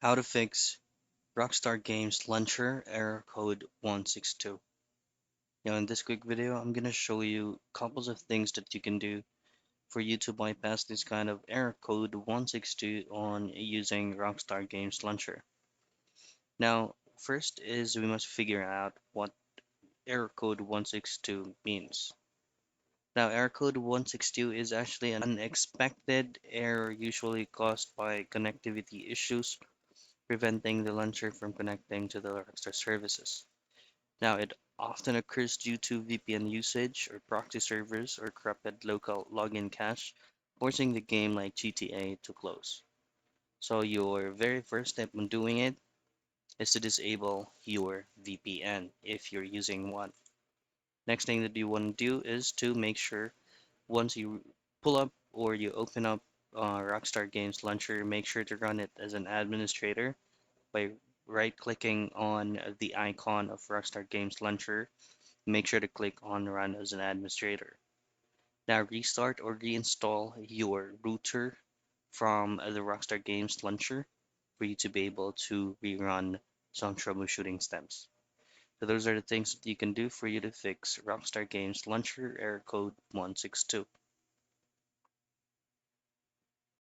How to fix Rockstar Games Launcher error code 162. Now in this quick video, I'm gonna show you couples of things that you can do for you to bypass this kind of error code 162 on using Rockstar Games Launcher. Now, first is we must figure out what error code 162 means. Now, error code 162 is actually an unexpected error usually caused by connectivity issues, preventing the launcher from connecting to the Rockstar services. Now, it often occurs due to VPN usage or proxy servers or corrupted local login cache, forcing the game like GTA to close. So your very first step when doing it is to disable your VPN if you're using one. Next thing that you want to do is to make sure once you pull up or you open up Rockstar Games Launcher, make sure to run it as an administrator by right-clicking on the icon of Rockstar Games Launcher. Make sure to click on Run as an administrator. Now restart or reinstall your router from the Rockstar Games Launcher for you to be able to rerun some troubleshooting steps. So those are the things that you can do for you to fix Rockstar Games Launcher error code 162.